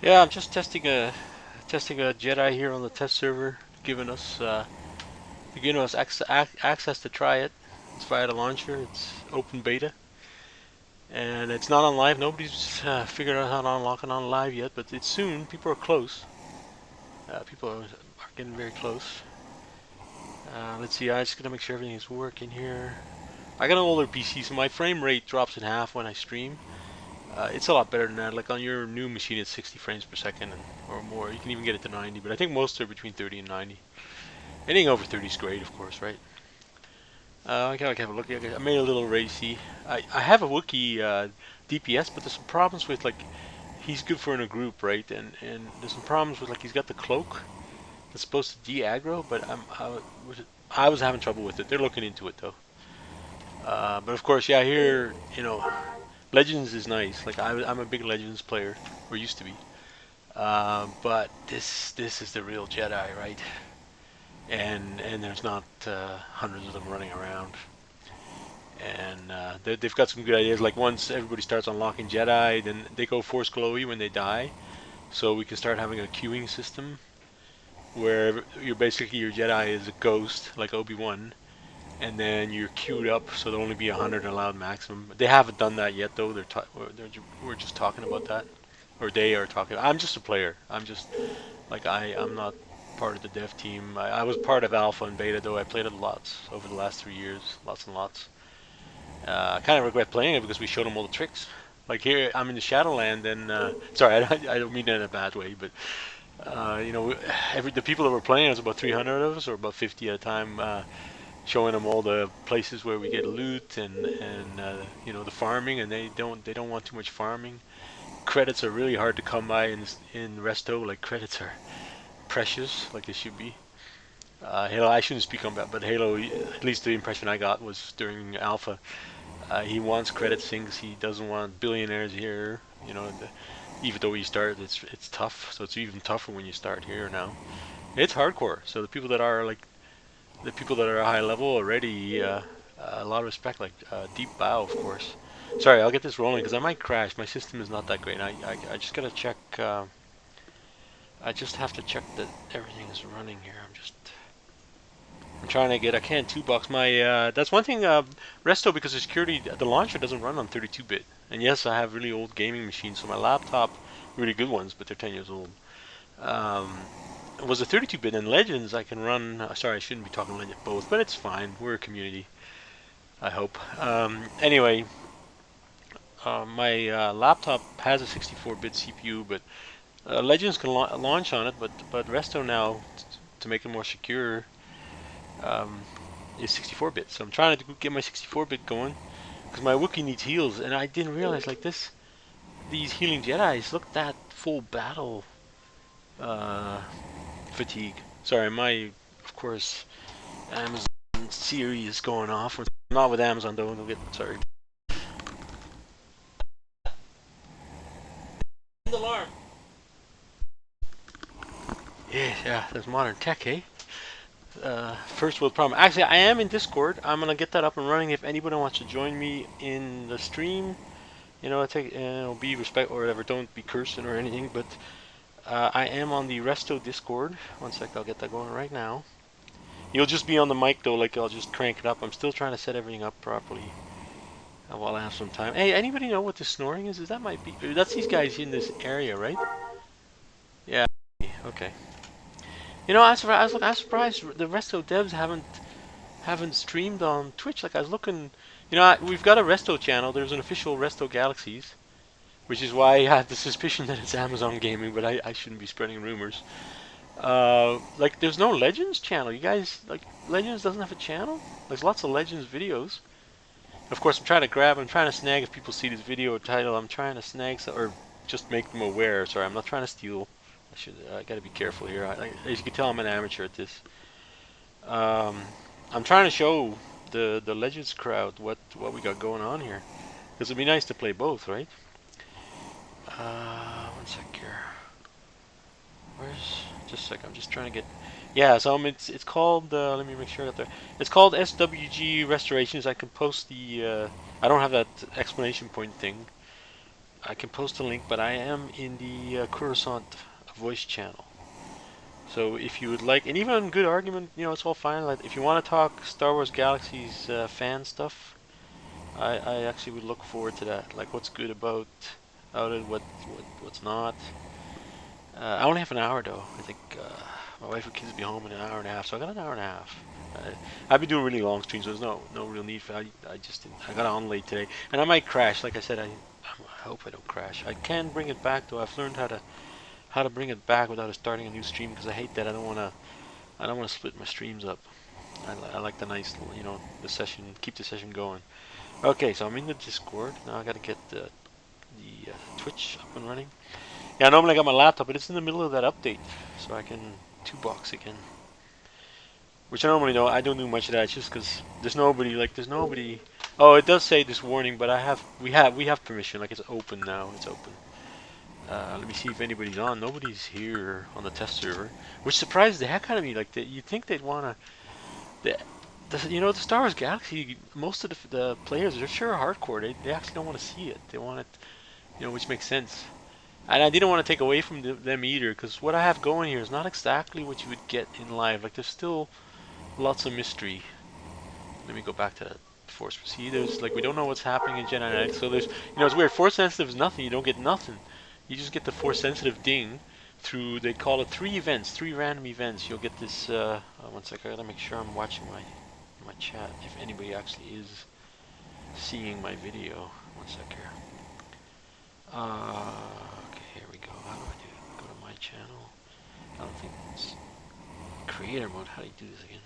Yeah, I'm just testing a Jedi here on the test server, giving us access to try it. It's via the launcher. It's open beta, and it's not on live. Nobody's figured out how to unlock it on live yet, but it's soon. People are close. People are getting very close. Let's see. I just gotta make sure everything is working here. I got an older PC, so my frame rate drops in half when I stream. It's a lot better than that. Like on your new machine, it's 60 frames per second or more. You can even get it to 90, but I think most are between 30 and 90. Anything over 30 is great, of course, right? I can have a look. I made a little racy. I have a Wookiee DPS, but there's some problems with like he's good for in a group, right? And there's some problems with like he's got the cloak that's supposed to de-aggro, but I was having trouble with it. They're looking into it though. But of course, yeah, here Legends is nice. Like I'm a big Legends player, or used to be. But this is the real Jedi, right? And there's not hundreds of them running around. And they've got some good ideas. Like once everybody starts unlocking Jedi, then they go force glowy when they die. So we can start having a queuing system where you're basically your Jedi is a ghost, like Obi-Wan, and then you're queued up, so there'll only be 100 allowed maximum. They haven't done that yet, though. We're just talking about that, or they are talking. I'm just a player. I'm just like I'm not part of the dev team. I was part of alpha and beta, though. I played it lots over the last 3 years, lots and lots. I kind of regret playing it because we showed them all the tricks. Like here, I'm in the Shadowland, and sorry, I don't mean that in a bad way, but the people that were playing, it was about 300 of us, or about 50 at a time, showing them all the places where we get loot and the farming, and they don't want too much farming. Credits are really hard to come by in Resto. Like credits are precious, like they should be. Halo, I shouldn't speak on that, but Halo, at least the impression I got was during Alpha, he wants credit things. He doesn't want billionaires here. Even though you start, it's tough. So it's even tougher when you start here now. It's hardcore. So the people that are high level already, a lot of respect. Like Deep Bow, of course. Sorry, I'll get this rolling because I might crash. My system is not that great. I just gotta check. I just have to check that everything is running here. I'm trying to get. I can't two box my. That's one thing. Resto, because of security, the launcher doesn't run on 32-bit. And yes, I have really old gaming machines, so my laptop, really good ones, but they're 10 years old. It was a 32-bit, and Legends I can run. Sorry, I shouldn't be talking Legends both, but it's fine. We're a community. I hope. Anyway, my laptop has a 64-bit CPU, but Legends can launch on it. But Resto now, to make it more secure, um, is 64-bit. So I'm trying to get my 64-bit going because my Wookiee needs heals, and I didn't realize like this. These healing Jedi's look that full battle uh, fatigue. Sorry, of course Amazon Siri is going off. Not with Amazon though. Don't get sorry. Alarm. Yeah, there's modern tech, eh? First world problem. Actually, I am in Discord. I'm gonna get that up and running. If anybody wants to join me in the stream, be respect or whatever. Don't be cursing or anything. But I am on the Resto Discord. One sec, I'll get that going right now. You'll just be on the mic though. Like I'll just crank it up. I'm still trying to set everything up properly while I have some time. Hey, anybody know what the snoring is? That might be. That's these guys in this area, right? Yeah. Okay. I was surprised the Resto devs haven't streamed on Twitch. Like I was looking, we've got a Resto channel. There's an official Resto Galaxies, which is why I had the suspicion that it's Amazon Gaming, but I shouldn't be spreading rumors. Like there's no Legends channel. You guys like Legends doesn't have a channel? There's lots of Legends videos. Of course, I'm trying to snag if people see this video title. I'm trying to snag or just make them aware. Sorry, I'm not trying to steal. I gotta be careful here. As you can tell, I'm an amateur at this. I'm trying to show the Legends crowd what we got going on here. Because it'd be nice to play both, right? One sec here. Just a sec. I'm just trying to get. Yeah, so it's called. Let me make sure I got there. It's called SWG Restorations. I can post the. I don't have that explanation point thing. I can post a link, but I am in the Coruscant voice channel. So if you would like, and even good argument, it's all fine. Like if you want to talk Star Wars Galaxies fan stuff, I actually would look forward to that. Like what's good about it, what's not. I only have an hour though. I think my wife and kids will be home in an hour and a half, so I got an hour and a half. I've been doing really long streams, so there's no real need for. I just didn't, I got on late today, and I might crash. Like I said, I hope I don't crash. I can bring it back though. I've learned how to bring it back without starting a new stream because I hate that. I don't want to split my streams up. I like the nice, the session, keep the session going. Okay, so I'm in the Discord now. I got to get the Twitch up and running. Yeah, normally I got my laptop, but it's in the middle of that update, so I can 2-box again. Which I normally don't. I don't do much of that. It's just because there's nobody. Like there's nobody. Oh, it does say this warning, but we have permission. Like it's open now. It's open. Let me see if anybody's on. Nobody's here on the test server, which surprises the heck out of me. Like you'd think they'd wanna. The Star Wars Galaxy. Most of the players are sure hardcore. They actually don't want to see it. They want it. Which makes sense. And I didn't want to take away from them either, because what I have going here is not exactly what you would get in live. Like there's still lots of mystery. Let me go back to that Force. See, there's like we don't know what's happening in Jedi Knight. So there's it's weird. Force sensitive is nothing. You don't get nothing. You just get the Force sensitive ding through. They call it 3 events, 3 random events. You'll get this. One sec. I gotta make sure I'm watching my chat. If anybody actually is seeing my video. One sec here. Okay, here we go. How do I do it? Go to my channel. I don't think it's creator mode. How do you do this again?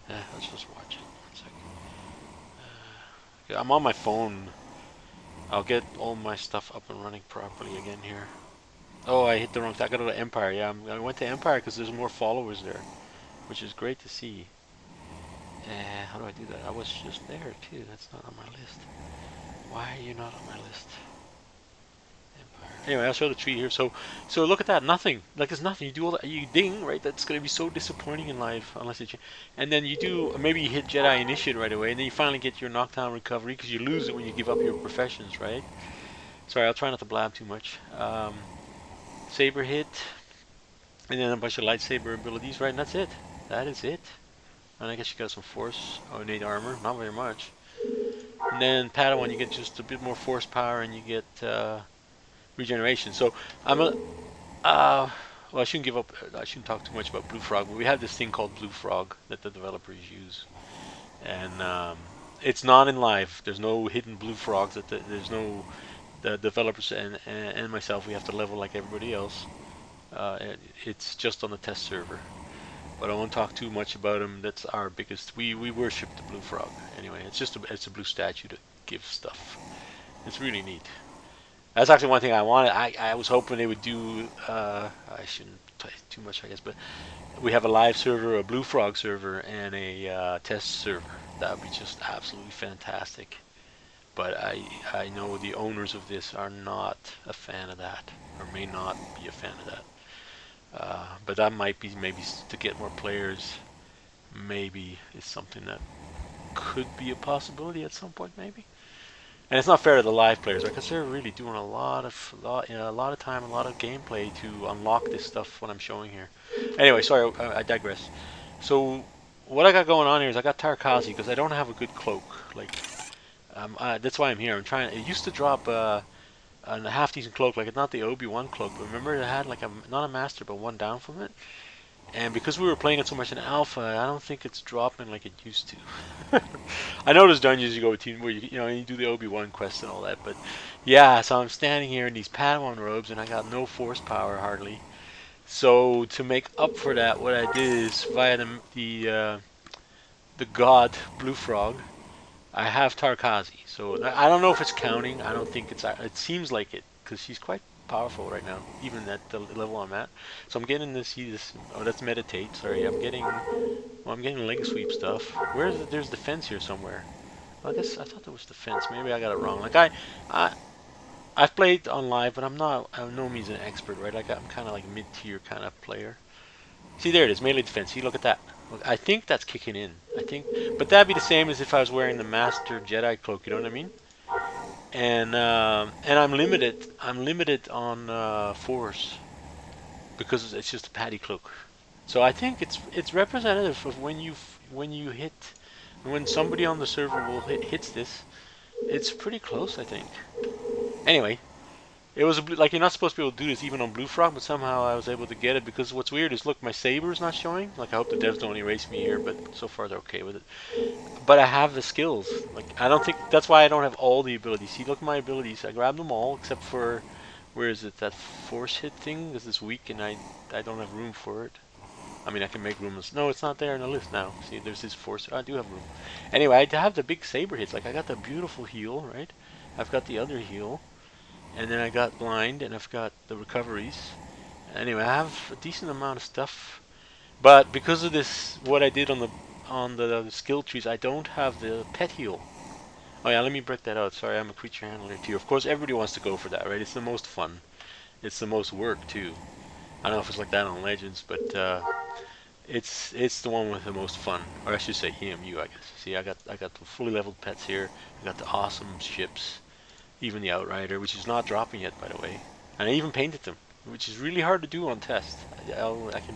Let's just watch it. 1 second. I'm on my phone. I'll get all my stuff up and running properly again here. Oh, I hit the wrong. I got to go to Empire. Yeah, I went to Empire because there's more followers there, which is great to see. How do I do that? I was just there too. That's not on my list. Why are you not on my list? Anyway, I'll show the tree here. So look at that. Nothing. Like it's nothing. You do all that. You ding, right? That's going to be so disappointing in life unless it. And then you do. Maybe you hit Jedi Initiate right away, and then you finally get your knockdown recovery because you lose it when you give up your professions, right? Sorry, I'll try not to blab too much. Saber hit, and then a bunch of lightsaber abilities, right? And that's it. That is it. And I guess you got some force. Oh, innate armor. Not very much. And then Padawan, you get just a bit more force power, and you get. Regeneration. So I'm a well, I shouldn't give up. I shouldn't talk too much about Blue Frog, but we have this thing called Blue Frog that the developers use, and it's not in live. There's no hidden Blue Frogs. There's no the developers and myself. We have to level like everybody else. It's just on the test server, but I won't talk too much about them. That's our biggest. We worship the Blue Frog. Anyway, it's a blue statue that gives stuff. It's really neat. That's actually one thing I wanted. I was hoping they would do. I shouldn't tell you too much, I guess, but we have a live server, a Blue Frog server, and a test server. That would be just absolutely fantastic. But I know the owners of this are not a fan of that, or may not be a fan of that. But that might be maybe to get more players. Maybe it's something that could be a possibility at some point, maybe. And it's not fair to the live players, right? Because they're really doing a lot of time, a lot of gameplay to unlock this stuff. What I'm showing here. Anyway, sorry, I digress. So what I got going on here is I got Tarkazi because I don't have a good cloak. Like that's why I'm here. I'm trying. It used to drop a half decent cloak, like it's not the Obi-Wan cloak, but remember it had like not a master, but 1 down from it. And because we were playing it so much in alpha, I don't think it's dropping like it used to. I know there's dungeons you go to where you do the Obi-Wan quest and all that, but yeah, so I'm standing here in these Padawan robes and I got no force power hardly. So to make up for that, what I did is via the god Blue Frog, I have Tarkazi. So I don't know if it's counting. I don't think it's. It seems like it because she's quite powerful right now, even at the level I'm at. So I'm getting to see this. Oh, that's meditate. Sorry, I'm getting. Well, I'm getting leg sweep stuff. There's defense here somewhere. Well, I guess I thought there was defense. Maybe I got it wrong. Like I've played on live, but I'm no means an expert, right? I'm kind of like mid-tier kind of player. See, there it is, melee defense. See, look at that. Look, I think that's kicking in. I think, but that'd be the same as if I was wearing the Master Jedi cloak. You know what I mean? and I'm limited. I'm limited on force because it's just a patty cloak. So I think it's representative of when you hit when somebody on the server will hits this. It's pretty close, I think. Anyway, it was like you're not supposed to be able to do this even on Blue Frog, but somehow I was able to get it because what's weird is look, my saber's not showing. Like I hope the devs don't erase me here, but so far they're okay with it. But I have the skills. Like I don't think that's why I don't have all the abilities. See, look at my abilities. I grabbed them all except for where is it? That force hit thing. This is weak, and I don't have room for it. I mean, I can make room. No, it's not there in the list now. See, there's this force. I do have room. Anyway, I have the big saber hits. Like I got the beautiful heal, right? I've got the other heal, and then I got blind, and I've got the recoveries. Anyway, I have a decent amount of stuff, but because of this, what I did on the skill trees, I don't have the pet heal. Oh yeah, let me break that out. Sorry, I'm a creature handler too. Of course, everybody wants to go for that, right? It's the most fun. It's the most work too. I don't know if it's like that on Legends, but it's the one with the most fun, or I should say EMU, I guess. See, I got the fully leveled pets here. I got the awesome ships, even the Outrider, which is not dropping yet, by the way. And I even painted them, which is really hard to do on test. I can,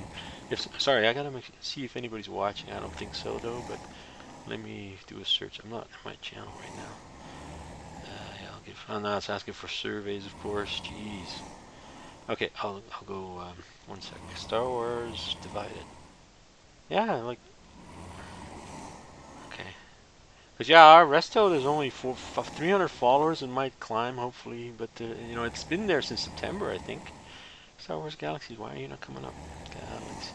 if sorry, I gotta see if anybody's watching. I don't think so though, but let me do a search. I'm not on my channel right now. Yeah, I'll give. Oh no, it's asking for surveys, of course. Jeez. Okay, I'll go. One sec. Star Wars Divided. Yeah, like okay. Cause yeah, our Resto there's only 300 followers and might climb hopefully, but you know it's been there since September I think. Star Wars Galaxies, why are you not coming up? Galaxies.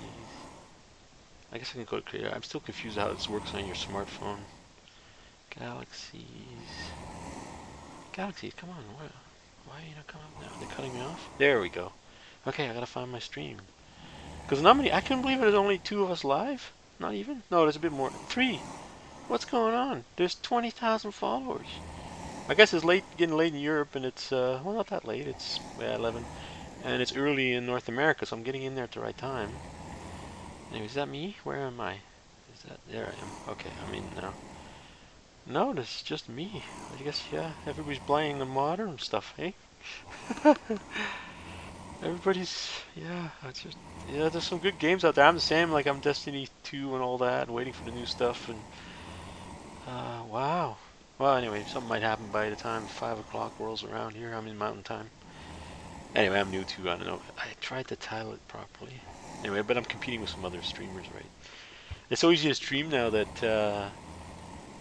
I guess I can go to creator. I'm still confused how this works on your smartphone. Galaxies. Galaxies, come on. Why are you not coming up now? They're cutting me off? There we go. Okay, I gotta find my stream. Because not many, I couldn't believe there's only 2 of us live. Not even? No, there's a bit more. 3. What's going on? There's 20,000 followers. I guess it's late, getting late in Europe, and it's, well, not that late. It's 11. And it's early in North America, so I'm getting in there at the right time. Anyway, is that me? Where am I? Is that, there I am. Okay, I'm in now. No, this is just me. I guess, yeah, everybody's playing the modern stuff, hey? Everybody's, yeah, it's just, yeah, there's some good games out there. I'm the same, like I'm Destiny 2 and all that, and waiting for the new stuff, and, wow. Well, anyway, something might happen by the time 5 o'clock rolls around here. I'm in mountain time. Anyway, I'm new too, I don't know. I tried to tile it properly. Anyway, but I'm competing with some other streamers, right? It's so easy to stream now that,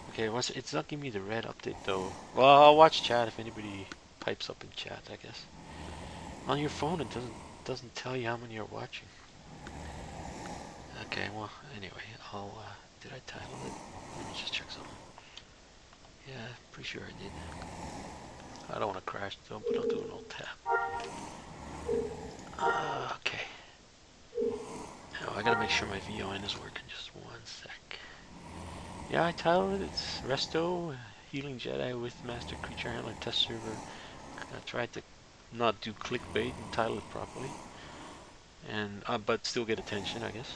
okay, it's not giving me the red update though. Well, I'll watch chat if anybody pipes up in chat, I guess. On your phone, it doesn't tell you how many are watching. Okay, well, anyway, did I title it? Let me just check something. Yeah, pretty sure I did. I don't want to crash though, but I'll do an old tab. Okay. Now I gotta make sure my VON is working. Just one sec. Yeah, I titled it. It's Resto, Healing Jedi with Master Creature Handler Test Server. I tried to not do clickbait and title it properly, and but still get attention, I guess.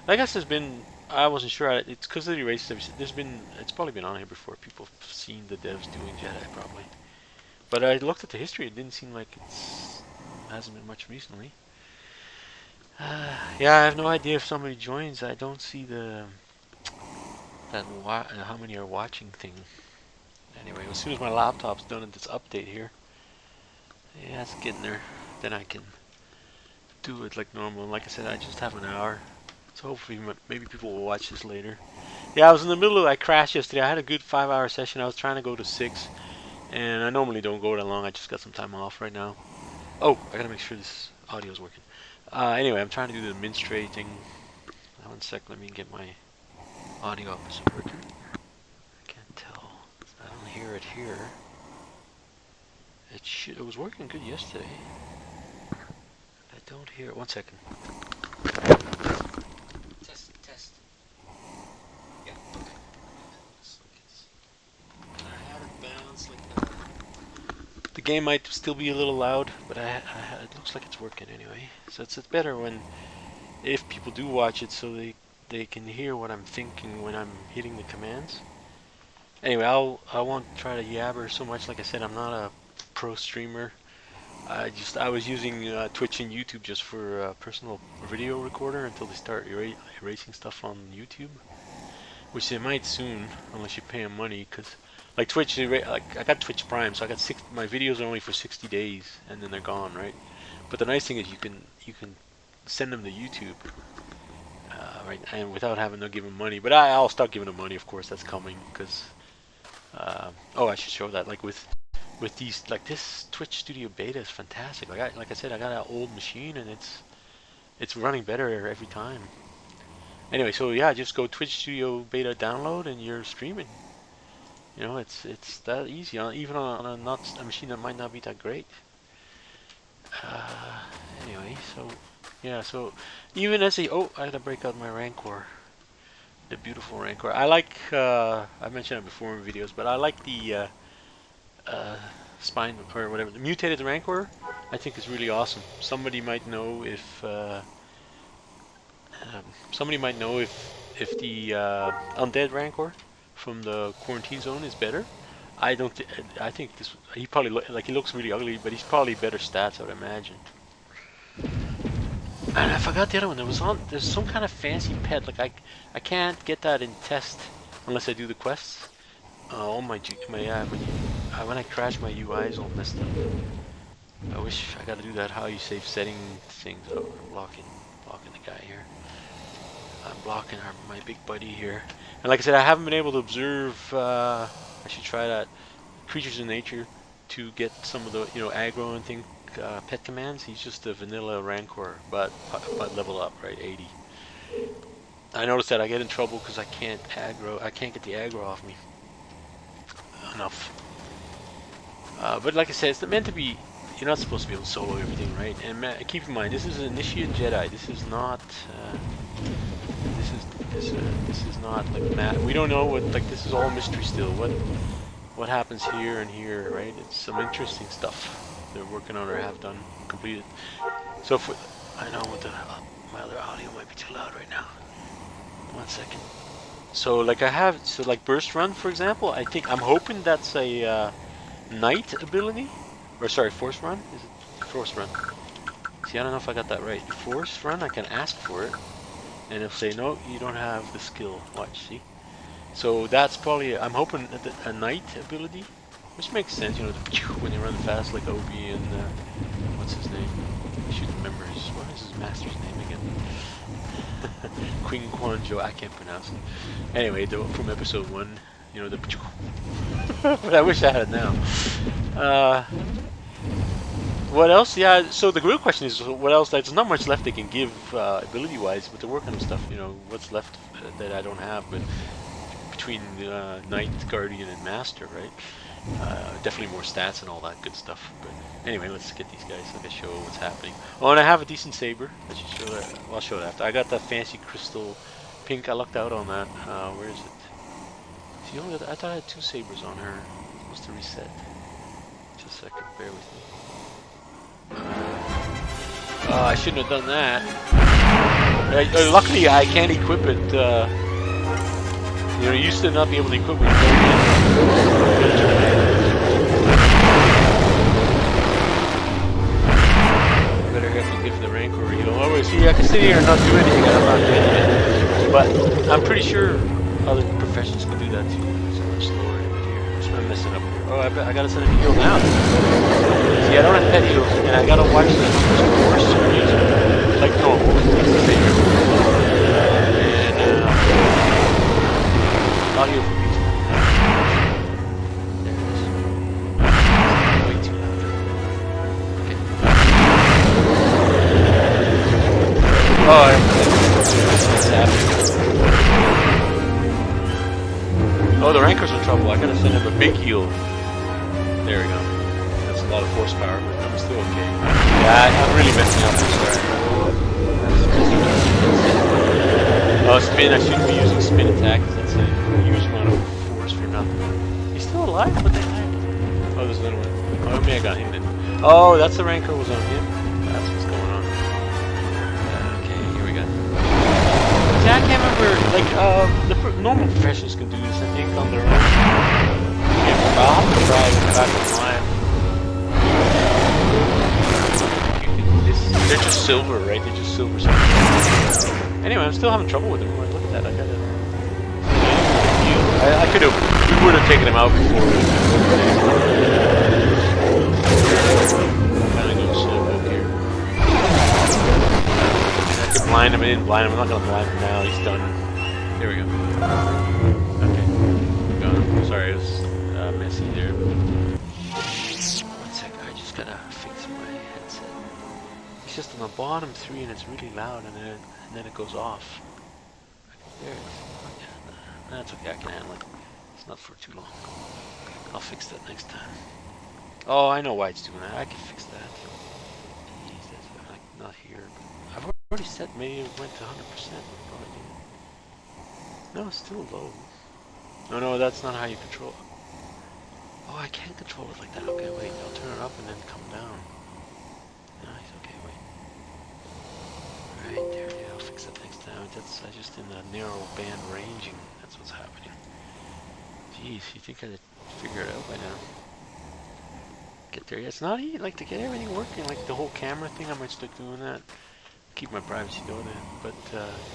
I guess there's been, I wasn't sure. It's because of the erased. It's probably been on here before. People have seen the devs doing Jedi probably. But I looked at the history. It didn't seem like hasn't been much recently. Yeah, I have no idea if somebody joins. I don't see how many are watching thing. Anyway, as soon as my laptop's done at this update here, yeah, it's getting there. Then I can do it like normal. And like I said, I just have an hour, so hopefully maybe people will watch this later. Yeah, I was in the middle of, I crashed yesterday. I had a good 5-hour session. I was trying to go to 6, and I normally don't go that long. I just got some time off right now. Oh, I gotta make sure this audio is working. Anyway, I'm trying to do the minstrate thing. One sec, let me get my audio up. Is it working? I can't tell. I don't hear it here. It was working good yesterday. I don't hear it. 1 second. Test. Yeah, okay. I had it balanced like that. The game might still be a little loud, but it looks like it's working anyway. So it's better if people do watch it, so they can hear what I'm thinking when I'm hitting the commands. Anyway, I won't try to yabber so much. Like I said, I'm not a pro streamer. I was using Twitch and YouTube just for personal video recorder until they start erasing stuff on YouTube, which they might soon, unless you pay them money. Cause like Twitch, like I got Twitch Prime, so I got my videos are only for 60 days, and then they're gone, right? But the nice thing is you can send them to YouTube, right, and without having to give them money. But I'll start giving them money, of course. That's coming, cause oh, I should show that. Like with these, like this Twitch Studio Beta is fantastic. Like I said, I got an old machine and it's running better every time. Anyway, so yeah, just go Twitch Studio Beta download and you're streaming. You know, it's that easy, even on a machine that might not be that great. Anyway, so yeah, so even as I gotta break out my Rancor, the beautiful Rancor. I like I mentioned it before in videos, but I like the spine or whatever, the mutated Rancor. I think is really awesome. Somebody might know if the undead Rancor from the quarantine zone is better. I don't. I think this. He probably like he looks really ugly, but he's probably better stats, I would imagine. And I forgot the other one. There's some kind of fancy pet. Like I can't get that in test unless I do the quests. All my when I crash, my UI is all messed up. I wish I gotta do that how you save setting things. Oh, I'm blocking the guy here. I'm blocking my big buddy here. And like I said, I haven't been able to observe. I should try that. Creatures in nature to get some of the aggro and thing pet commands. He's just a vanilla Rancor, but level up, right? 80. I noticed that I get in trouble because I can't aggro. I can't get the aggro off me enough. But like I said, it's meant to be. You're not supposed to be able to solo everything, right? And keep in mind, this is an initiate Jedi. This is not. This is not like we don't know what, like, this is all mystery still. What happens here and here, right? It's some interesting stuff they're working on or have done, completed. So I know what my other audio might be too loud right now. 1 second. So like like burst run, for example. I'm hoping that's a night ability, or sorry, force run. Is it force run? See, I don't know if I got that right. Force run, I can ask for it, and it'll say no, you don't have the skill. Watch, see. So that's probably, I'm hoping a night ability, which makes sense, when they run fast like Obi and what's his name? I should remember what is his master's name again? Queen Kwanjo, I can't pronounce it. Anyway, from episode 1, the but I wish I had it now. What else? Yeah, so the real question is, what else? There's not much left they can give ability-wise, but they're working on stuff, what's left that I don't have, but between Knight, Guardian, and Master, right? Definitely more stats and all that good stuff. But anyway, let's get these guys. Let me show what's happening. Oh, and I have a decent saber. I should show that. Well, I'll show that after. I got that fancy crystal pink. I lucked out on that. Where is it? See, I thought I had 2 sabers on her. What's the reset? Just a second. Bear with me. I shouldn't have done that. Luckily, I can't equip it. You used to not be able to equip when you go in. Better have to give the Rancor a heal. Oh, see, I can sit here and not do anything, and I'm not doing it. But I'm pretty sure other professions can do that too. So much slower here. I'm messing up here. Oh, I gotta send him a heal now. See, I don't have pet heals, and I gotta watch the horse like normal. Audio for me. There it is. Way too loud. Okay. Oh, oh, the Rancor's in trouble. I gotta send him a big heal. There we go. That's a lot of horsepower, but I'm still okay. Yeah, I'm really messing up. Oh, spin. I shouldn't be using spin attack. That's a huge amount of force for nothing. He's still alive? What the heck? Oh, there's another one. Oh, maybe I got him then. Oh, that's the Rancor was on him. That's what's going on. Okay, here we go. See, I can't remember. Like, the normal professionals can do this, I think, on their own. I'll have to try it back online. They're just silver, right? They're just silver. Anyway, I'm still having trouble with them. Like, look at that. I gotta. I could have. We would have taken them out before. I'm gonna go slow up here. I could blind him in, blind him. I'm not gonna blind him now. He's done. There we go. Okay. Gone. Sorry, it was messy there. One sec. I just gotta fix my headset. It's just on the bottom 3 and it's really loud, and then it goes off. There it is. That's okay, I can handle it. It's not for too long. I'll fix that next time. Oh, I know why it's doing that. I can fix that. Like, not here. I've already set, maybe it went to 100%. No, it's still low. No, that's not how you control it. Oh, I can't control it like that. Okay, wait. I'll turn it up and then come down. Nice, okay, wait. Right there, yeah, I'll fix that next time. That's just in the narrow band ranging. That's what's happening. Jeez, you think I'd figure it out by now? Get there. Yeah, it's not easy, like, to get everything working, like the whole camera thing. I might start doing that. Keep my privacy though, but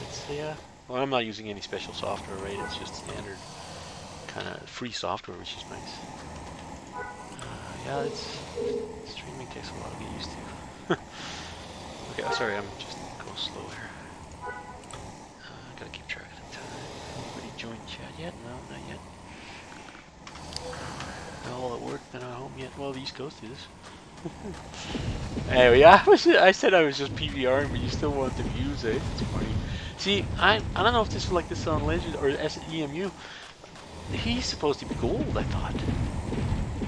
it's yeah. Well, I'm not using any special software, right? It's just standard kind of free software, which is nice. Yeah, streaming takes a while to get used to. Okay, sorry, I'm just go slow here. Gotta keep track of the time. Anybody joined chat yet? No, not yet. All at work, they're not home yet. Well, the East Coast is. Anyway, yeah, I said I was just PVRing, but you still want the views, eh? It's funny. See, I don't know if this is like this on Legend or EMU. He's supposed to be gold, I thought.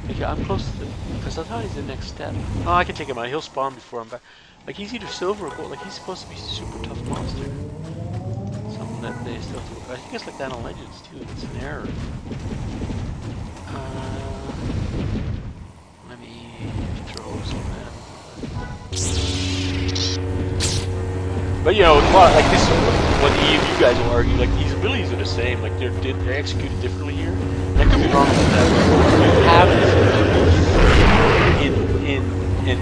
Like, I'm close to it, because I thought he's the next step. Oh, I can take him out. He'll spawn before I'm back. Like, he's either silver or gold. Like, he's supposed to be a super tough monster. Something that they still have to. I think it's like that on Legends too. It's an error. Let me throw some at him. But you know, like this is what you guys will argue. Like, these abilities are the same. Like, they're executed differently here. And I could be wrong about that. You have this in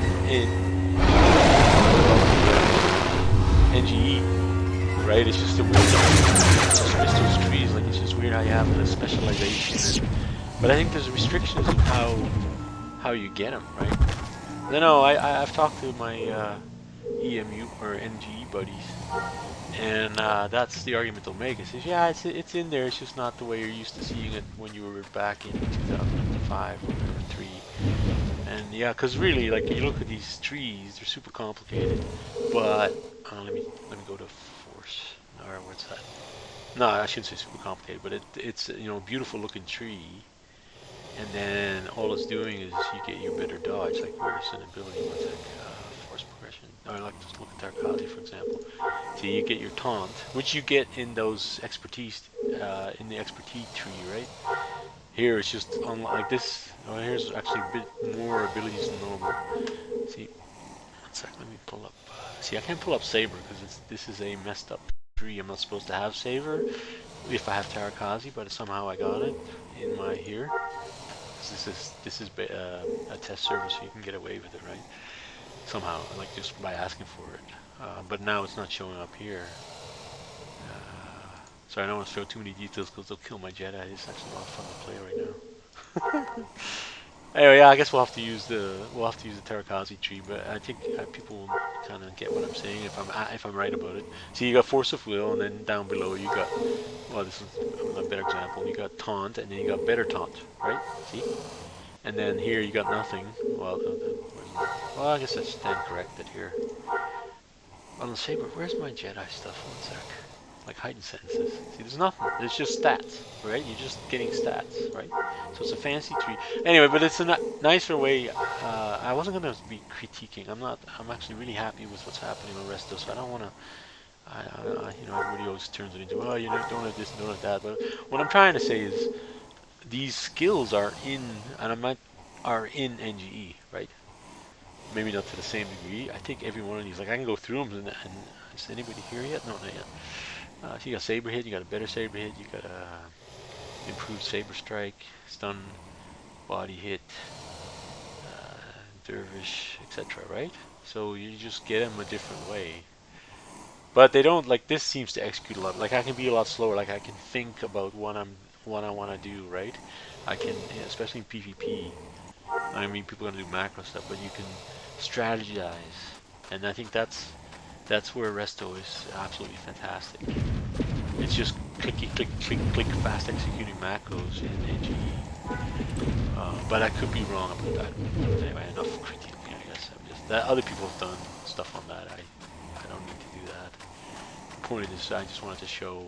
NGE, right? It's just a weird. It's just those trees. Like, it's just weird how you have the specialization. But I think there's restrictions of how you get them, right? No, I've talked to my EMU or NGE buddies, and that's the argument they'll make. It says, yeah, it's in there. It's just not the way you're used to seeing it when you were back in 2005 or 3. And yeah, because really, like, you look at these trees, they're super complicated. But let me go to force. Or what's that? No, I shouldn't say super complicated, but it's you know, a beautiful looking tree. And then all it's doing is you get your better dodge. Like, where's an ability? What's that? Force progression. Or like, just look at Tarkali, for example. So you get your taunt, which you get in those expertise, in the expertise tree, right? Here it's just like this. Oh, here's actually a bit more abilities than normal. See, one sec. Let me pull up. See, I can't pull up Saber because this is a messed up tree. I'm not supposed to have Saber if I have Tarakazi, but somehow I got it in my here. This is a test server, so you can get away with it, right? Somehow, like just by asking for it. But now it's not showing up here. Sorry, I don't want to show too many details because they'll kill my Jedi. It's actually a lot of fun to play right now. Anyway, yeah, I guess we'll have to use the Tarakazi tree, but I think people will kind of get what I'm saying if I'm right about it. See, you got Force of Will, and then down below you got, well, this is a better example. You got Taunt, and then you got Better Taunt, right? See, and then here you got nothing. Well, I guess I stand corrected here. On the Saber, where's my Jedi stuff? One sec. Like heightened sentences. See, there's nothing. There's just stats, right? You're just getting stats, right? So it's a fancy tree. Anyway, but it's a nicer way. I wasn't gonna be critiquing. I'm not. I'm actually really happy with what's happening on Resto. So I don't want to. You know, everybody always turns it into, oh, you don't have this, don't have that. But what I'm trying to say is, these skills are in, are in NGE, right? Maybe not to the same degree. I think every one of these, like, I can go through them, and is anybody here yet? No, not yet. So you got Saber hit, you got a better Saber hit, you got a improved Saber strike, stun, body hit, dervish, etc. Right? So you just get them a different way. But they don't, like, this seems to execute a lot. Like, I can be a lot slower. Like, I can think about what I want to do, right? I can, especially in PvP. I mean, people are gonna do macro stuff, but you can strategize, and I think that's where Resto is absolutely fantastic. It's just clicky, click, click, click, fast executing macros in GE. But I could be wrong about that. Anyway, enough critiquing, I guess. I'm just that other people have done stuff on that. I don't need to do that. The point of this, I just wanted to show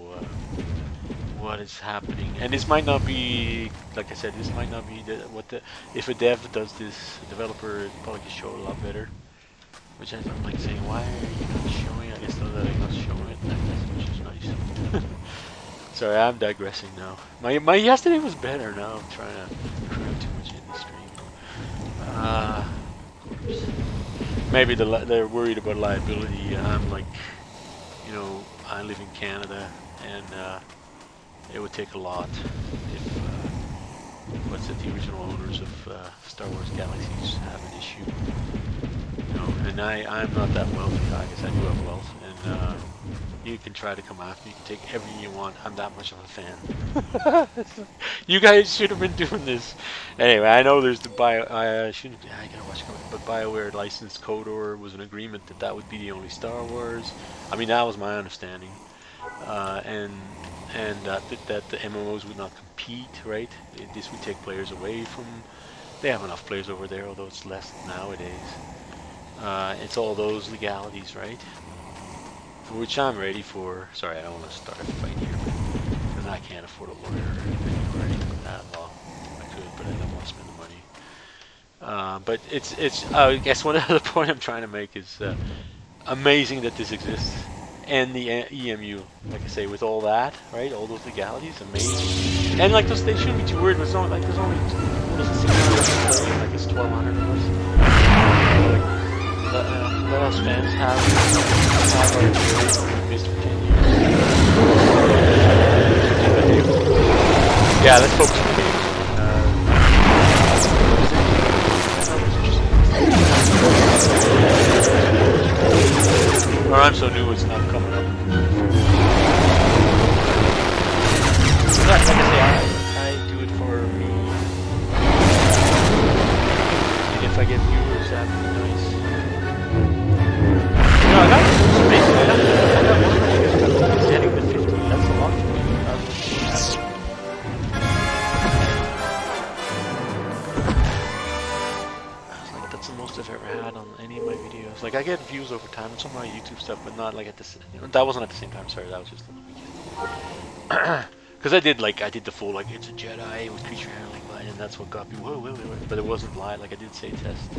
what is happening, and this might not be, like I said, this might not be if a dev does this, a developer probably could show it a lot better. Which I'm like saying, why are you not showing? I guess they're letting us show it, which is nice. Sorry, I'm digressing now. My yesterday was better. Now I'm trying to cram too much in the stream. Maybe they're worried about liability. I'm like, you know, I live in Canada, and it would take a lot if the original owners of Star Wars Galaxies have an issue. You know, and I'm not that wealthy. I guess I do have wealth, and you can try to come after me. You can take everything you want. I'm that much of a fan. You guys should have been doing this. Anyway, I know there's the I gotta watch it, but BioWare licensed KOTOR was an agreement that would be the only Star Wars. I mean, that was my understanding, and that the MMOs would not compete, right? This would take players away from. They have enough players over there, although it's less nowadays. It's all those legalities, right? For which I'm ready for. Sorry, I don't want to start a fight here, because I can't afford a lawyer or anything like that. Well, I could, but I don't want to spend the money. But it's. I guess one other point I'm trying to make is amazing that this exists, and the EMU, like I say, with all that, right? All those legalities, amazing. And like those, they shouldn't be too worried. But it's only like there's 600 like it's 1,200 of us. Let us fans have our missed for 10 years. Yeah, let's focus on the game. Or I'm so new it's not coming up. Like I say, I do it for me. And if I get viewers, that'd be nice. No, I got space. I got one of getting to 50. That's a lot for me. That's the most I've ever had on any of my videos. Like, I get views over time on some of my YouTube stuff, but not like at this. You know, that wasn't at the same time. Sorry, that was just on the weekend. Because I did the full, like, it's a Jedi with creature handling, and that's what got me, whoa, but it wasn't live, like I did say test.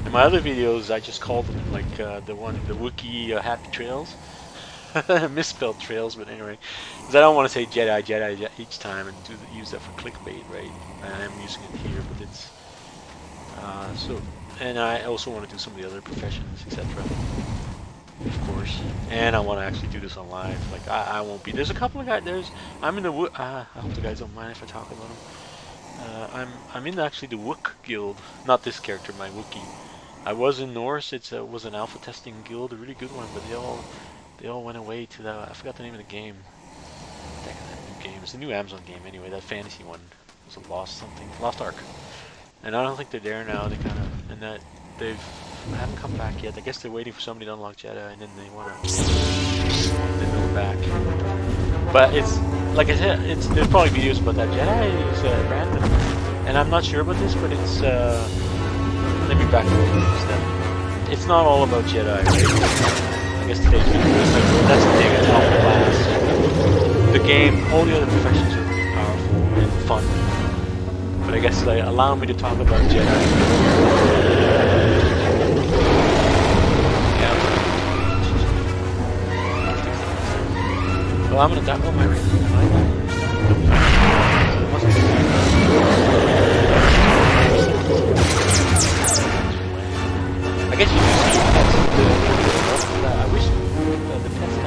In my other videos, I just called them, like, the Wookiee Happy Trails. Misspelled trails, but anyway. Because I don't want to say Jedi each time and use that for clickbait, right? I am using it here, but it's, and I also want to do some of the other professions, etc. Of course, and I want to actually do this on live. Like I won't be. There's a couple of guys. I'm in the Wook. I hope the guys don't mind if I talk about them. I'm in actually the Wook guild. Not this character, my Wookiee. I was in Norse. It was an alpha testing guild, a really good one. But they all went away to that. I forgot the name of the game. That new game. It's a new Amazon game anyway. That fantasy one. It was a Lost Ark. And I don't think they're there now. They kind of they haven't come back yet. I guess they're waiting for somebody to unlock Jedi, and then they want to go back. But it's like I said, there's probably videos about that. Jedi is random, and I'm not sure about this, but it's let me back up a step. It's not all about Jedi. Right? I guess today's video is like that's the thing. It's alpha class. The game, all the other professions are really powerful and fun. But I guess like allow me to talk about Jedi. Well, I'm gonna die. Oh, my reason. I guess you can see I wish the pets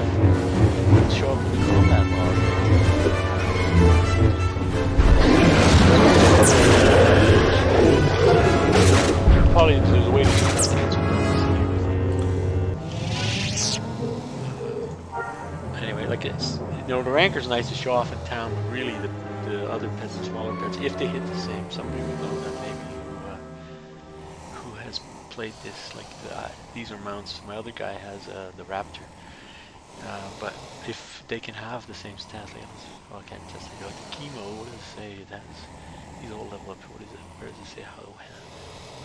would show up in the combat log. For Ranker's nice to show off in town, but really the other pets, the smaller pets, if they hit the same, somebody will know that maybe who has played this. Like these are mounts. My other guy has the Raptor. But if they can have the same stats, like, I can't test it. Like the chemo, what does it say? That's he's all level up. What is it? Where does it say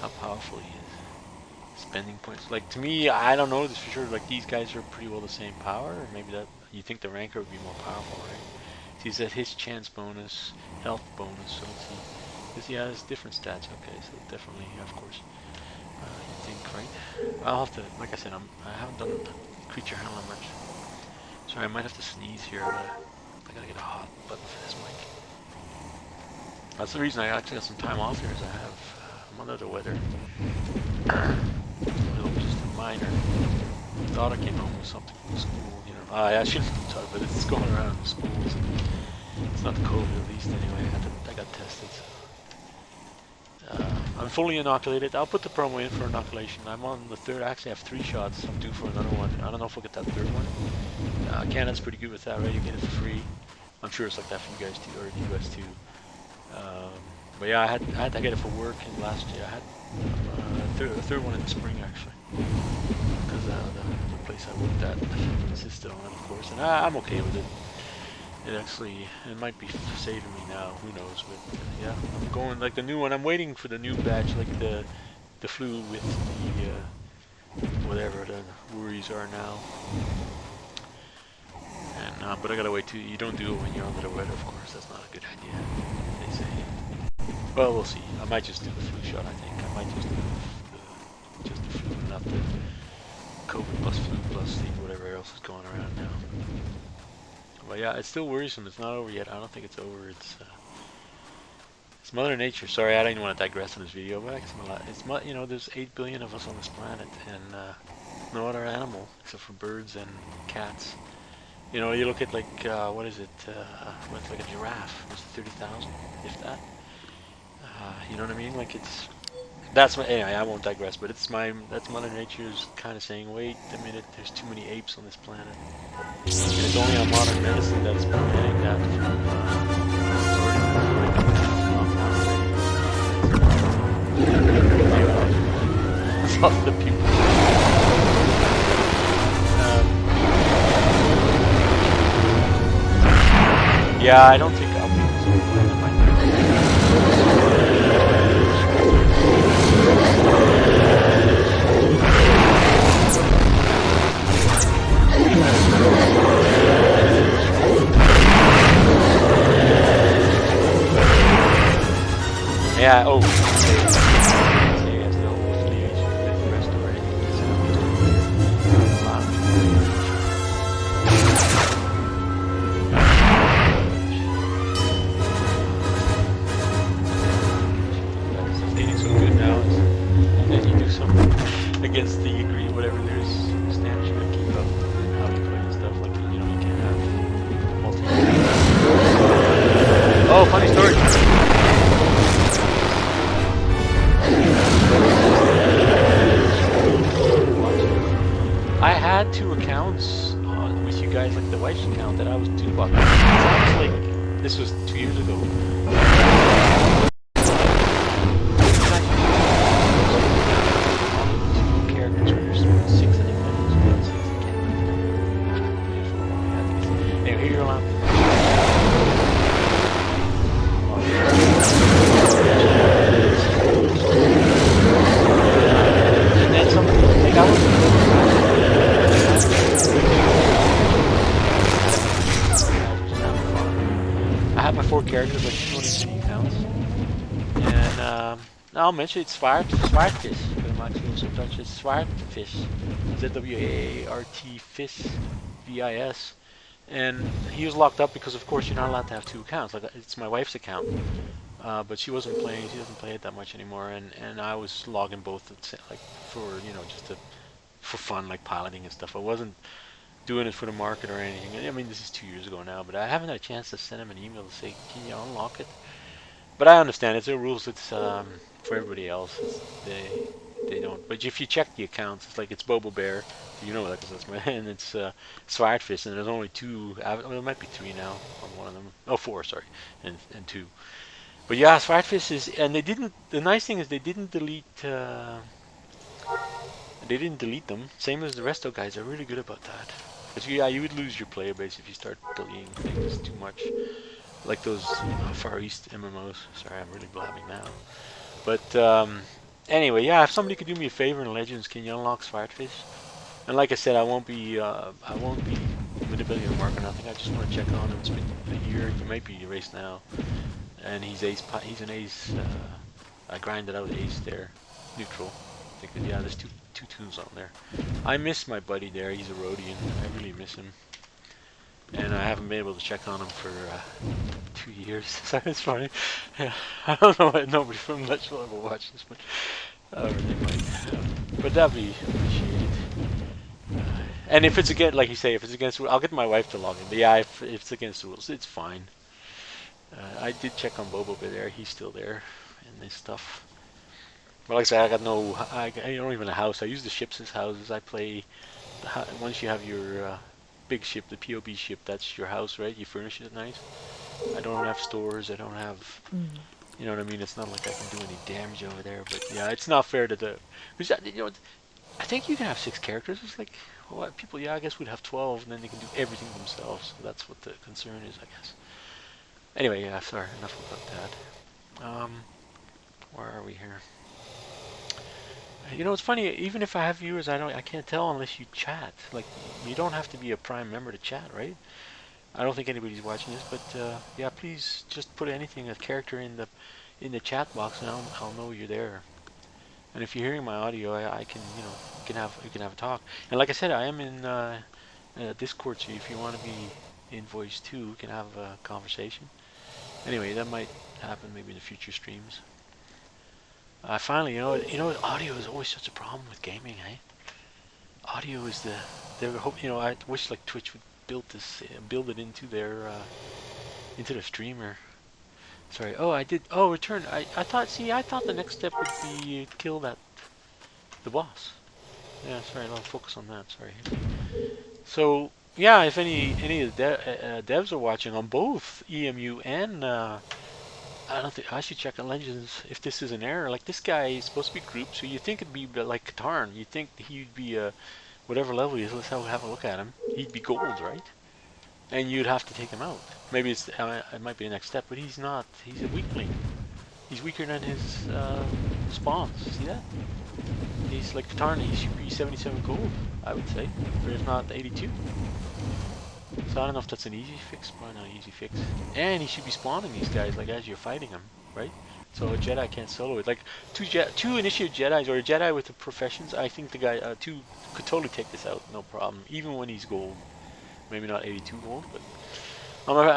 how powerful he is? Spending points. Like to me, I don't know this for sure. Like these guys are pretty well the same power, or maybe that you think the Ranker would be more powerful, right? So he's at his chance bonus, health bonus. So let's see. Because he has different stats. Okay, so definitely, of course, you think, right? I'll have to, like I said, I haven't done creature handling much. Sorry, I might have to sneeze here. I gotta get a hot button for this mic. That's the reason I actually got some time off here, is I'm under the weather. Just a minor. Daughter came home with something from school, you know. I shouldn't talk, but it's going around in schools. It's not COVID, at least, anyway. I got tested. I'm fully inoculated. I'll put the promo in for inoculation. I'm on the third. Actually, I have 3 shots. I'm due for another one. I don't know if we'll get that third one. Canada's pretty good with that, right? You get it for free. I'm sure it's like that for you guys too, or the US too. But yeah, I had to get it for work, and last year I had a third one in the spring actually, because the place I worked at insisted on it, of course, and I'm okay with it. It might be saving me now, who knows, but yeah, I'm going, like the new one, I'm waiting for the new batch, like the flu with the, whatever the worries are now. And, but I gotta wait too, you don't do it when you're under the weather, of course, that's not a good idea, they say. Well, we'll see, I might just do the flu shot, I think, I might just do just the flu, not the COVID plus flu plus whatever else is going around now. But yeah, it's still worrisome. It's not over yet. I don't think it's over. It's Mother Nature. Sorry, I don't even want to digress in this video, but it's you know, there's 8 billion of us on this planet, and no other animal except for birds and cats. You know, you look at like what is it? What's like a giraffe? There's 30,000, if that. You know what I mean? Like anyway, I won't digress, but that's Mother Nature's kind of saying, wait a minute, there's too many apes on this planet. And it's only on modern medicine that's preventing that from that's all the people. Yeah, I don't think I'll be this whole planet by now. Yeah, oh. Yes, the whole affiliation with Resto, right? It's getting so good now, and then you do something against the agree, whatever there's standards you gotta keep up, and how you play and stuff, like, you know, you can't have multiple. Oh, funny story. I had 2 accounts with you guys, like the wife's account that I was due about. Like, this was 2 years ago. Characters were 6 and 8 anyway, here you're allowed. And then something like I was. I have my 4 characters, like 20 accounts, and I'll mention it's Zwaardvis. I'm actually also Dutch. It's Zwaardvis, Z-W-A-A-R-T Vis, V-I-S, and he was locked up because, of course, you're not allowed to have 2 accounts. Like it's my wife's account, but she wasn't playing. She doesn't play it that much anymore, and I was logging both, like for just for fun, like piloting and stuff. I wasn't doing it for the market or anything. I mean, this is 2 years ago now, but I haven't had a chance to send him an email to say, can you unlock it? But I understand, it's their rules. It's for everybody else. they don't. But if you check the accounts, it's like it's Bobo Bear, so you know that because that's my and it's Swordfish, and there's only two. Well, there might be three now on one of them. Oh, four, sorry, and two. But yeah, Swordfish is, and they didn't. The nice thing is they didn't delete. They didn't delete them. Same as the Resto guys. They're really good about that. Because yeah, you would lose your player base if you start deleting things too much. Like those Far East MMOs. Sorry, I'm really blabbing now. But anyway, yeah, if somebody could do me a favor in Legends, can you unlock Swordfish? And like I said, I won't be manipulating the mark or nothing. I just want to check on him. It's been a year. He might be erased now, and he's He's an ace. I grinded out ace there, neutral. I think that, yeah, there's two tunes on there. I miss my buddy there. He's a Rhodian. I really miss him, and I haven't been able to check on him for 2 years. So it's funny. Yeah, I don't know why nobody from Let's will ever watch this, but they might. But that'd be appreciated. And if it's against, like you say, if it's against, I'll get my wife to log in. But yeah, if it's against the rules, it's fine. I did check on Bobo over there. He's still there and this stuff. But like I said, I don't even have a house. I use the ships as houses. I play, once you have your big ship, the POB ship, that's your house, right? You furnish it nice. I don't have stores. I don't have, you know what I mean? It's not like I can do any damage over there. But yeah, it's not fair to the, because you know, I think you can have 6 characters. It's like, well, people, yeah, I guess we'd have 12, and then they can do everything themselves. So that's what the concern is, I guess. Anyway, yeah, sorry, enough about that. Where are we here? You know, it's funny. Even if I have viewers, I can't tell unless you chat. Like, you don't have to be a Prime member to chat, right? I don't think anybody's watching this, but yeah, please just put anything, a character in the chat box, and I'll know you're there. And if you're hearing my audio, I can, you know, you can have a talk. And like I said, I am in Discord, so if you want to be in voice too, we can have a conversation. Anyway, that might happen maybe in the future streams. Finally, you know, audio is always such a problem with gaming, eh? Audio is you know, I wish like Twitch would build it into their streamer. Sorry. Oh, I did. Oh, return. I thought. See, I thought the next step would be kill the boss. Yeah. Sorry. I'll focus on that. Sorry. So yeah, if any of the devs are watching on both EMU and I don't think I should check on Legends if this is an error. Like this guy is supposed to be grouped, so you think it'd be like Katarn. You'd think he'd be whatever level he is. Let's have a look at him. He'd be gold, right? And you'd have to take him out. Maybe it might be the next step, but he's not. He's a weakling. He's weaker than his spawns. See that? He's like Katarn. He should be 77 gold, I would say, or if not 82. So I don't know if that's an easy fix, probably not an easy fix. And he should be spawning these guys like as you're fighting them, right? So a Jedi can't solo it. Like two initiate Jedis or a Jedi with the professions, I think the guy two could totally take this out, no problem. Even when he's gold, maybe not 82 gold, but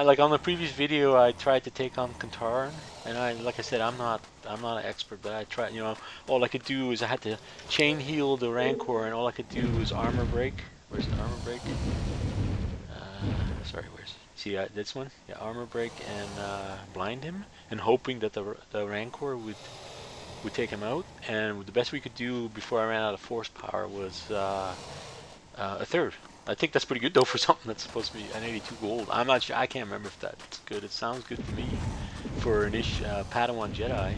like on the previous video, I tried to take on Kantaran, and like I said, I'm not an expert, but I tried. You know, all I could do is I had to chain heal the Rancor, and all I could do was armor break. Where's the armor break? Sorry, where's see this one? Yeah, armor break and blind him, and hoping that the Rancor would take him out. And the best we could do before I ran out of force power was a third. I think that's pretty good though for something that's supposed to be an 82 gold. I'm not sure. I can't remember if that's good. It sounds good to me for an Padawan Jedi.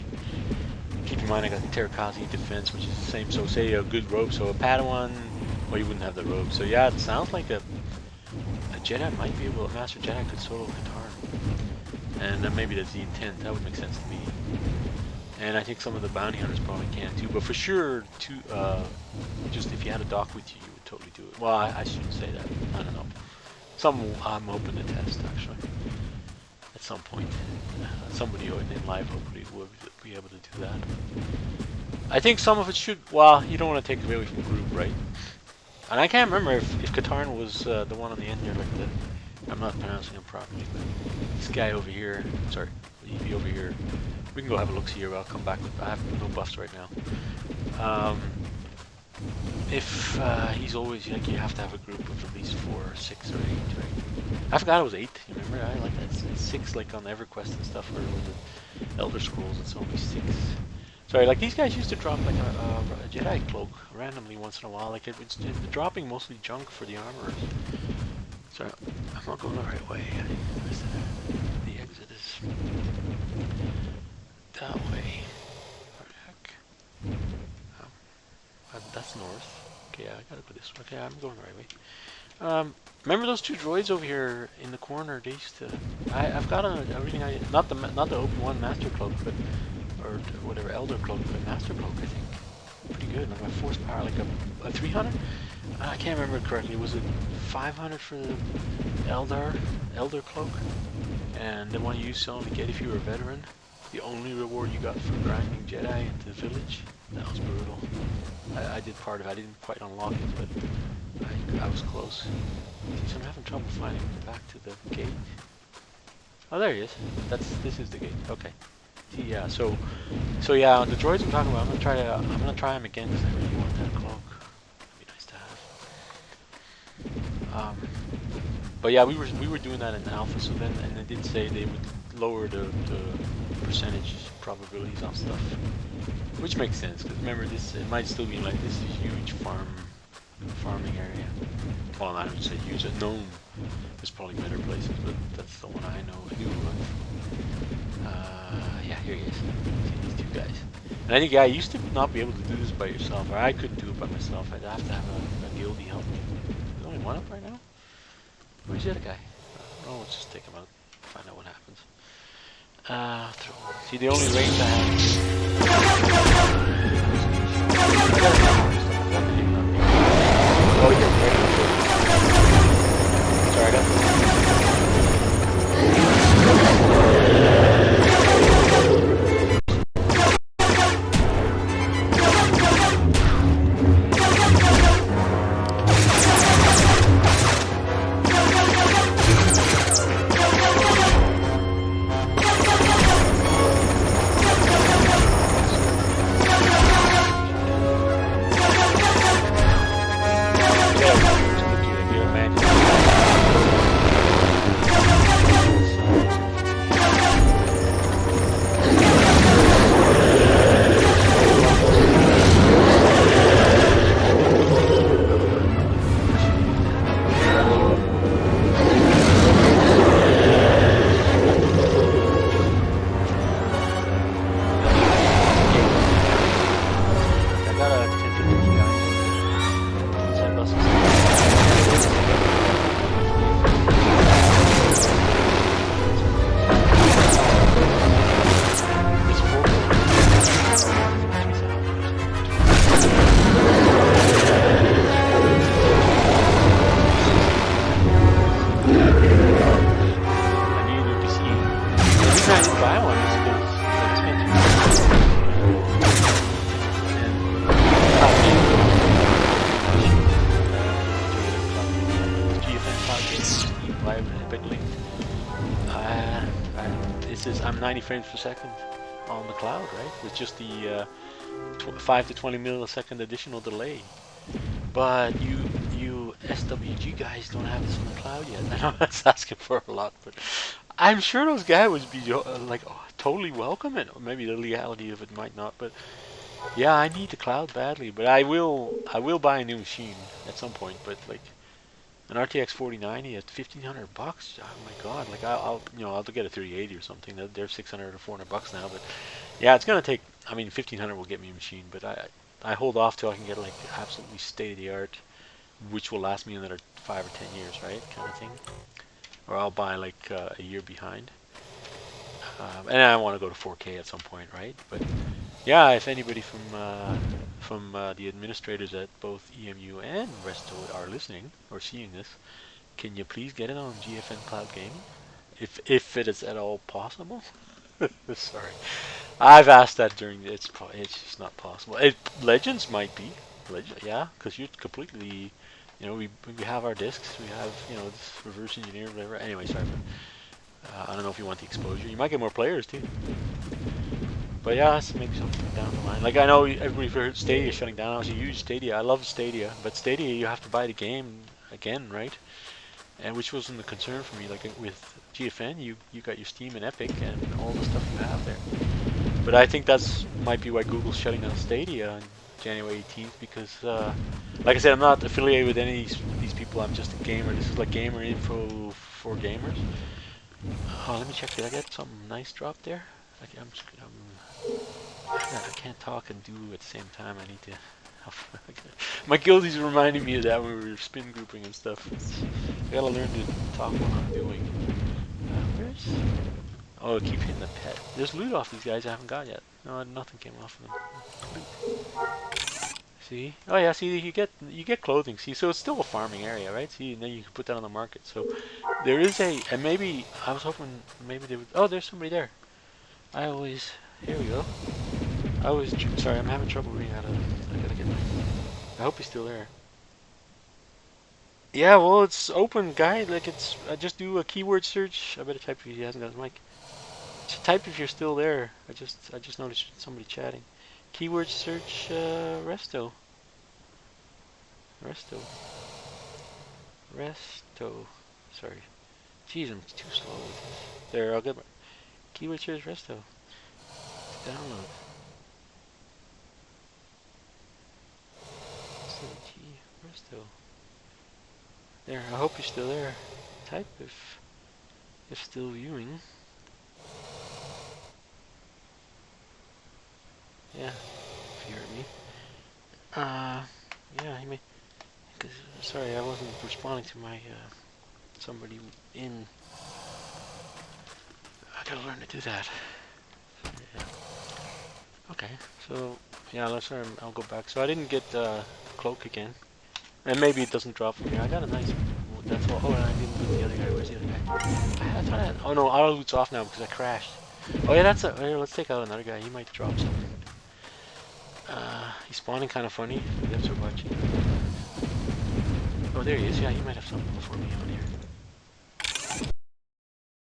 Keep in mind I got the Terrakazi defense, which is the same. So say a good robe. So a Padawan, well, you wouldn't have the robe. So yeah, it sounds like a Jedi might be able. A Master Jedi could solo Katarn, and then maybe that's the intent. That would make sense to me. And I think some of the bounty hunters probably can too. But for sure, just if you had a dock with you, you would totally do it. Well, I shouldn't say that. I don't know. Some I'm hoping to test actually at some point. Somebody in live hopefully will be able to do that. I think some of it should. Well, you don't want to take away from group, right? And I can't remember if Katarn was the one on the end here, like I'm not pronouncing him properly, but this guy over here, sorry, he'd be over here. We can go have a look here, I'll come back with, I have no buffs right now. If he's always, like, you have to have a group of at least 4, 6, or 8, right? I forgot it was 8, you remember? I like that, it's 6 like on EverQuest and stuff, or with the Elder Scrolls, it's only 6. Sorry, like these guys used to drop like a Jedi cloak randomly once in a while. Like it's dropping mostly junk for the armorers. Sorry, I'm not going the right way. The exit is that way. Where the heck? That's north. Okay, yeah, I gotta go this way. Okay, I'm going the right way. Remember those two droids over here in the corner? They used to. I've got a really nice, not the Obi-Wan Master Cloak, but or whatever Elder Cloak, but Master Cloak, I think. Pretty good. Like my force power, like a 300. I can't remember correctly. Was it 500 for the Elder Cloak? And the one you used to only get if you were a veteran. The only reward you got for grinding Jedi into the village. That was brutal. I did part of it. I didn't quite unlock it, but I was close. So I'm having trouble finding back to the gate. Oh, there he is. This is the gate. Okay. See, yeah. So yeah, the droids I'm talking about. I'm gonna try them again because I really want that cloak. It'd be nice to have. But yeah, we were doing that in alpha. So then, and they did say they would lower the percentage probabilities on stuff, which makes sense. Because remember, it might still be like this is huge farming area. Well, I would say huge. Known. There's probably better places, but that's the one I knew of. Yeah, here he is. See these two guys. And I think, yeah, you used to not be able to do this by yourself, or I couldn't do it by myself. I'd have to have a guildie help me. There's only one up right now? Where's the other guy? Oh, let's just take him out. Find out what happens. See, the only range I have. Oh, yeah. Sorry, I got I'm 90 frames per second on the cloud, right? With just the 5 to 20 millisecond additional delay. But you SWG guys don't have this on the cloud yet. I know that's asking for a lot, but I'm sure those guys would be like totally welcome it. Or maybe the legality of it might not, but yeah, I need the cloud badly. But I will buy a new machine at some point. But like an RTX 4090 at $1,500. Oh my god! Like I'll get a 3080 or something. They're 600 or 400 bucks now. But yeah, it's gonna take. I mean, 1,500 will get me a machine, but I hold off till I can get like absolutely state of the art, which will last me another 5 or 10 years, right? Kind of thing. Or I'll buy like a year behind. And I want to go to 4K at some point, right? But yeah, if anybody from the administrators at both EMU and Resto are listening or seeing this, can you please get it on GFN Cloud Gaming, if it is at all possible? Sorry, I've asked that during. It's just not possible. Legends might be, yeah, because you're completely, we have our discs, we have this reverse engineer, whatever. Anyway, sorry. I don't know if you want the exposure. You might get more players too. But yeah, that's maybe something down the line. Like I know everybody's heard Stadia shutting down. I was a huge Stadia. I love Stadia, but Stadia you have to buy the game again, right? And which wasn't a concern for me. Like with GFN, you got your Steam and Epic and all the stuff you have there. But I think that's might be why Google's shutting down Stadia on January 18th because, like I said, I'm not affiliated with any of these people. I'm just a gamer. This is like gamer info for gamers. Oh, let me check. Did I get something nice dropped there? I can't talk and do at the same time. I need to. My guilty's reminding me of that when we were spin grouping and stuff. I gotta learn to talk while I'm doing. Where's? Oh, I keep hitting the pet. There's loot off these guys I haven't got yet. No, nothing came off of them. Loot. See? Oh yeah, see you get clothing. See, so it's still a farming area, right? See, and then you can put that on the market. So there is and maybe I was hoping maybe there would. Oh, there's somebody there. Here we go. Sorry, I'm having trouble reading out of. I gotta get. I hope he's still there. Yeah, well, it's open, guy. Like I just do a keyword search. I better type if he hasn't got his mic. Just type if you're still there. I just noticed somebody chatting. Keyword search Resto. Resto. Resto. Sorry. Jeez, I'm too slow with this. There, I'll get my keyword search Resto. Download. Resto. There, I hope you're still there. Type if still viewing. Yeah, if you heard me. Yeah, he may. Sorry, I wasn't responding to my somebody in. I gotta learn to do that. Yeah. Okay, so yeah, I'll go back. So I didn't get cloak again, and maybe it doesn't drop from here. I got a nice. That's all. Oh, and I didn't loot the other guy. Where's the other guy? I thought oh no, auto loot's off now because I crashed. Oh yeah, here, let's take out another guy. He might drop something. He's spawning kind of funny. For those who are watching. Oh, there he is. Yeah, he might have something before me.